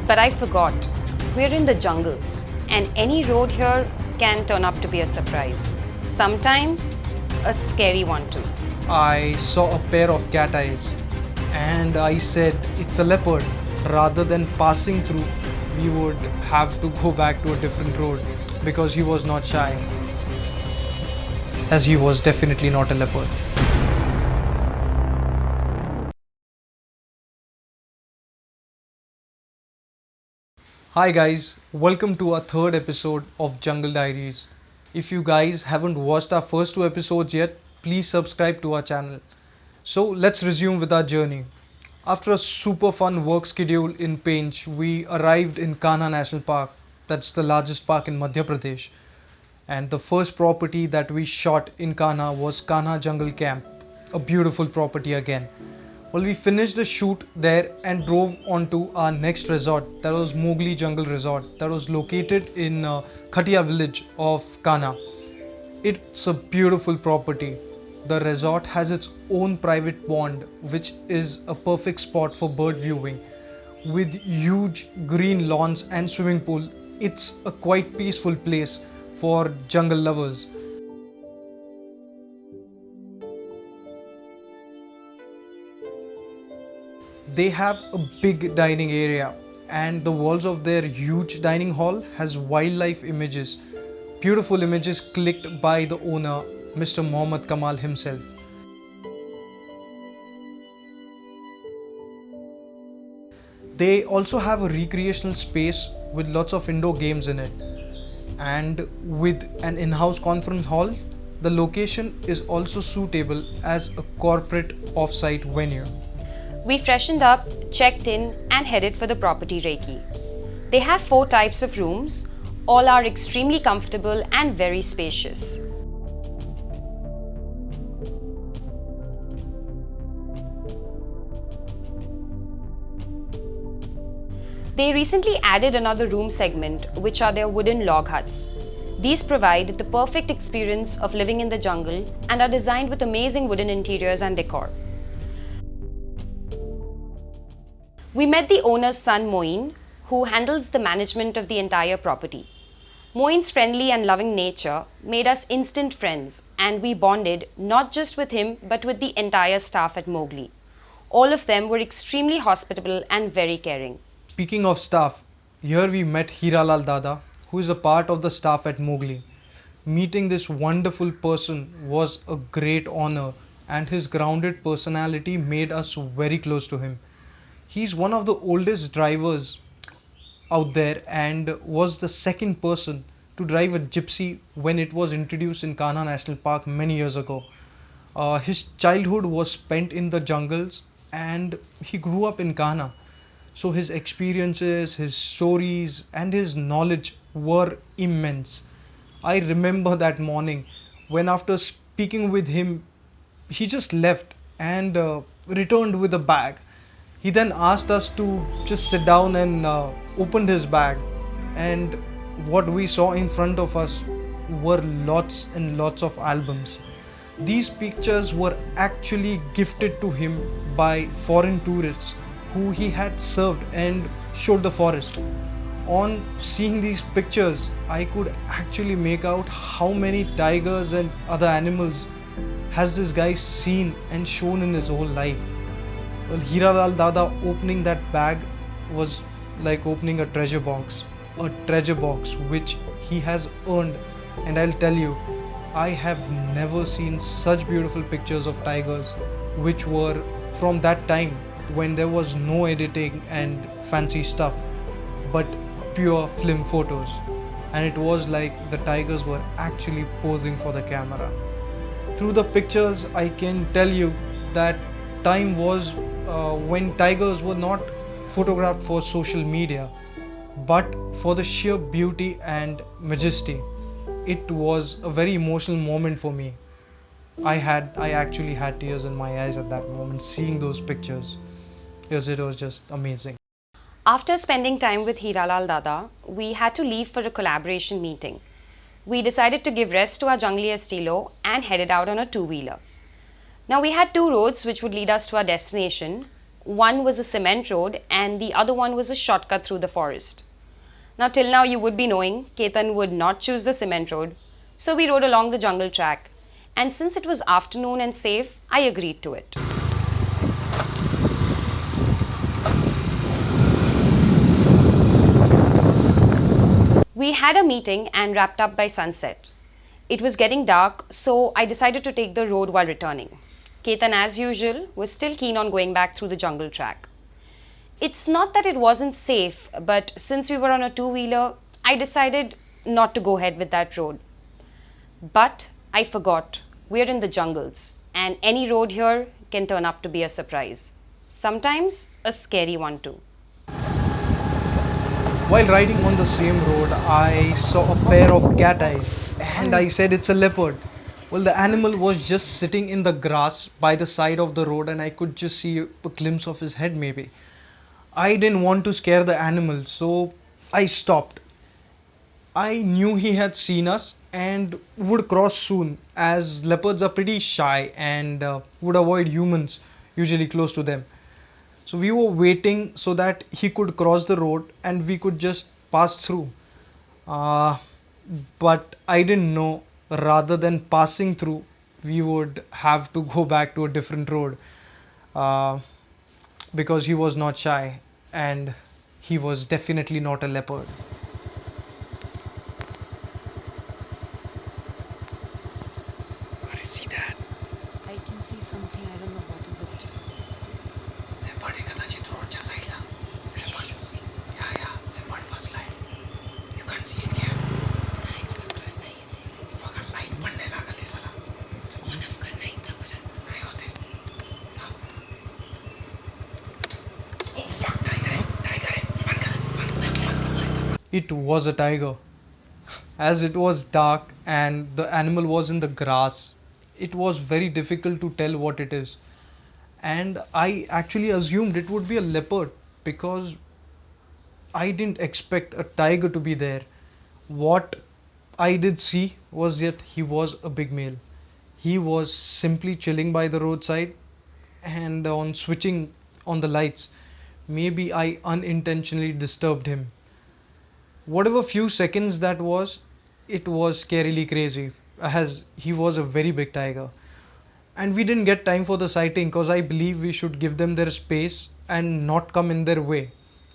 But I forgot. We're in the jungles, and any road here can turn up to be a surprise. Sometimes a scary one too. I saw a pair of cat eyes and I said it's a leopard. Rather than passing through, we would have to go back to a different road because he was not shy, as he was definitely not a leopard. Hi guys, welcome to our third episode of Jungle Diaries. If you guys haven't watched our first two episodes yet, please subscribe to our channel. So let's resume with our journey. After a super fun work schedule in Pench, we arrived in Kanha National Park. That's the largest park in Madhya Pradesh. And the first property that we shot in Kanha was Kanha Jungle Camp, a beautiful property again. Well, we finished the shoot there and drove on to our next resort, that was Mogli Jungle Resort, that was located in Khatia village of Kanha. It's a beautiful property. The resort has its own private pond, which is a perfect spot for bird viewing. With huge green lawns and swimming pool, it's a quite peaceful place for jungle lovers. They have a big dining area, and the walls of their huge dining hall has wildlife images, beautiful images clicked by the owner, Mr. Mohammad Kamal himself. They also have a recreational space with lots of indoor games in it, and with an in-house conference hall. The location is also suitable as a corporate off-site venue. We freshened up, checked in, and headed for the property Reiki. They have 4 types of rooms. All are extremely comfortable and very spacious. They recently added another room segment, which are their wooden log huts. These provide the perfect experience of living in the jungle and are designed with amazing wooden interiors and decor. We met the owner's son Moin, who handles the management of the entire property. Moin's friendly and loving nature made us instant friends, and we bonded not just with him but with the entire staff at Mogli. All of them were extremely hospitable and very caring. Speaking of staff, here we met Hiralal Dada, who is a part of the staff at Mogli. Meeting this wonderful person was a great honor, and his grounded personality made us very close to him. He's one of the oldest drivers out there and was the second person to drive a gypsy when it was introduced in Kanha National Park many years ago. His childhood was spent in the jungles and he grew up in Kanha. So his experiences, his stories, and his knowledge were immense. I remember that morning when, after speaking with him, he just left and returned with a bag. He then asked us to just sit down and opened his bag, and what we saw in front of us were lots and lots of albums. These pictures were actually gifted to him by foreign tourists who he had served and showed the forest. On seeing these pictures, I could actually make out how many tigers and other animals has this guy seen and shown in his whole life. Well, Hiralal Dada opening that bag was like opening a treasure box which he has earned. And I'll tell you, I have never seen such beautiful pictures of tigers, which were from that time when there was no editing and fancy stuff, but pure film photos. And it was like the tigers were actually posing for the camera. Through the pictures, I can tell you that time was when tigers were not photographed for social media, but for the sheer beauty and majesty. It was a very emotional moment for me. I actually had tears in my eyes at that moment seeing those pictures, because it was just amazing. After spending time with Hiralal Dada, we had to leave for a collaboration meeting. We decided to give rest to our jungly estilo and headed out on a two-wheeler. Now we had 2 roads which would lead us to our destination. one was a cement road and the other one was a shortcut through the forest. Now, till now, you would be knowing Ketan would not choose the cement road, so we rode along the jungle track. And since it was afternoon and safe, I agreed to it. We had a meeting and wrapped up by sunset. It was getting dark, so I decided to take the road while returning. Ketan, as usual, was still keen on going back through the jungle track. It's not that it wasn't safe, but since we were on a two-wheeler, I decided not to go ahead with that road. But I forgot, we're in the jungles, and any road here can turn up to be a surprise. Sometimes a scary one too. While riding on the same road, I saw a pair of cat eyes and I said it's a leopard. Well, the animal was just sitting in the grass by the side of the road and I could just see a glimpse of his head maybe. I didn't want to scare the animal, so I stopped. I knew he had seen us and would cross soon, as leopards are pretty shy and would avoid humans usually close to them. So we were waiting so that he could cross the road and we could just pass through. Uh, but I didn't know, rather than passing through, we would have to go back to a different road, uh, because he was not shy and he was definitely not a leopard. I can see something, I don't know what is it. It was a tiger. As it was dark and the animal was in the grass, it was very difficult to tell what it is. And I actually assumed it would be a leopard because I didn't expect a tiger to be there. What I did see was that he was a big male. He was simply chilling by the roadside and on switching on the lights. Maybe I unintentionally disturbed him. Whatever few seconds that was, it was scarily crazy as he was a very big tiger. And we didn't get time for the sighting because I believe we should give them their space and not come in their way,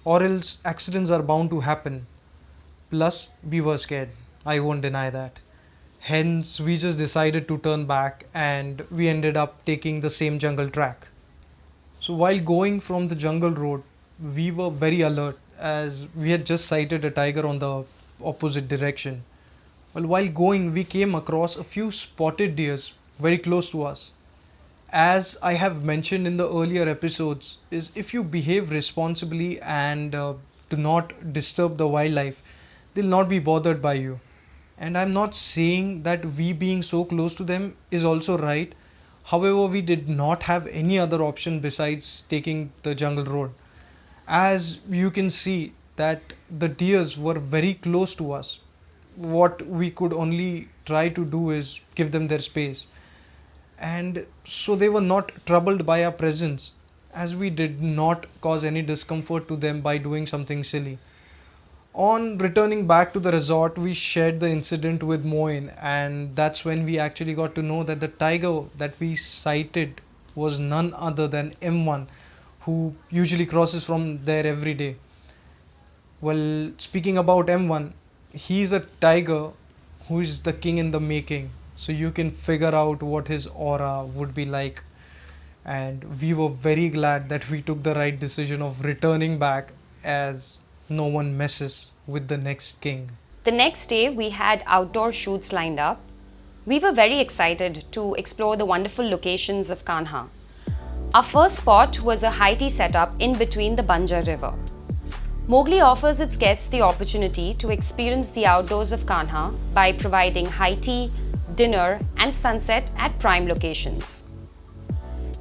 or else accidents are bound to happen. Plus, we were scared. I won't deny that. Hence, we just decided to turn back and we ended up taking the same jungle track. So, while going from the jungle road, we were very alert as we had just sighted a tiger on the opposite direction. Well, while going, we came across a few spotted deers very close to us. As I have mentioned in the earlier episodes, is if you behave responsibly and do not disturb the wildlife, they'll not be bothered by you. And I'm not saying that we being so close to them is also right. However, we did not have any other option besides taking the jungle road. As you can see that the deers were very close to us. What we could only try to do is give them their space. And so they were not troubled by our presence, as we did not cause any discomfort to them by doing something silly. On returning back to the resort, we shared the incident with Moin, and that's when we actually got to know that the tiger that we sighted was none other than M1, who usually crosses from there every day. Well, speaking about M1, he's a tiger who is the king in the making. So you can figure out what his aura would be like. And we were very glad that we took the right decision of returning back, as no one messes with the next king. The next day, we had outdoor shoots lined up. We were very excited to explore the wonderful locations of Kanha. Our first spot was a high tea setup in between the Banjar River. Mogli offers its guests the opportunity to experience the outdoors of Kanha by providing high tea, dinner, and sunset at prime locations.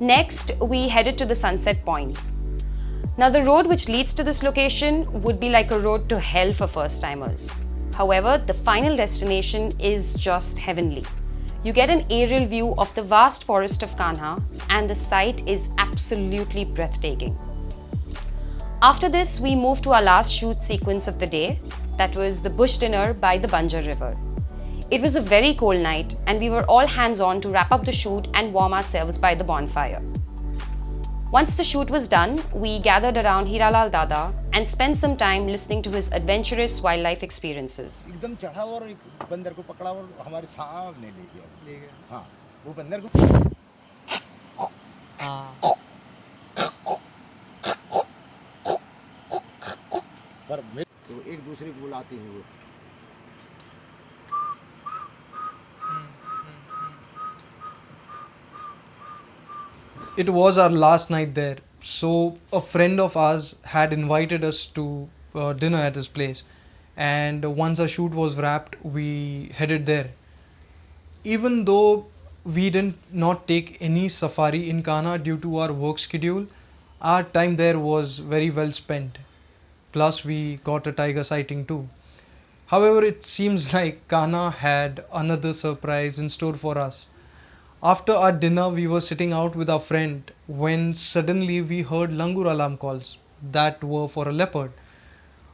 Next, we headed to the sunset point. Now, the road which leads to this location would be like a road to hell for first timers. However, the final destination is just heavenly. You get an aerial view of the vast forest of Kanha, and the sight is absolutely breathtaking. After this, we moved to our last shoot sequence of the day, that was the bush dinner by the Banjar River. It was a very cold night, and we were all hands on to wrap up the shoot and warm ourselves by the bonfire. Once the shoot was done, we gathered around Hiralal Dada and spent some time listening to his adventurous wildlife experiences. एकदम चढ़ा और एक बंदर को पकड़ा और हमारे सामने ले गया। हाँ, वो बंदर को हाँ. पर तो एक दूसरे को बुलाते हैं वो। It was our last night there, so a friend of ours had invited us to dinner at his place, and once our shoot was wrapped, we headed there. Even though we didn't not take any safari in Kana due to our work schedule, our time there was very well spent. Plus, we got a tiger sighting too. However, it seems like Kana had another surprise in store for us. After our dinner, we were sitting out with our friend when suddenly we heard langur alarm calls that were for a leopard.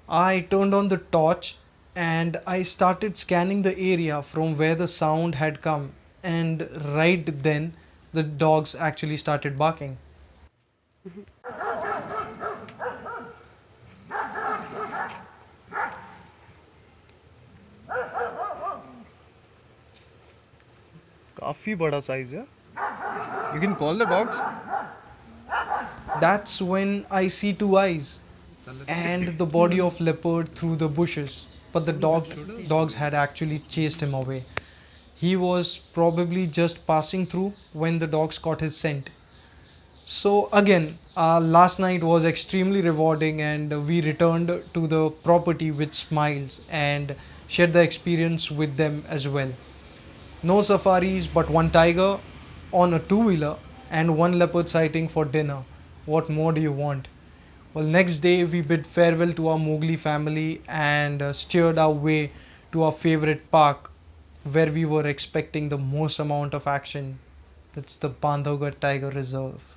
I turned on the torch and I started scanning the area from where the sound had come, and right then the dogs actually started barking. काफी बड़ा size है. You can call the dogs. That's when I see two eyes and the body of leopard through the bushes. But the dogs had actually chased him away. He was probably just passing through when the dogs caught his scent. So again, last night was extremely rewarding, and we returned to the property with smiles and shared the experience with them as well. No safaris, but one tiger on a two-wheeler and one leopard sighting for dinner. What more do you want? Well, next day we bid farewell to our Mogli family and steered our way to our favorite park where we were expecting the most amount of action. That's the Bandhavgarh Tiger Reserve.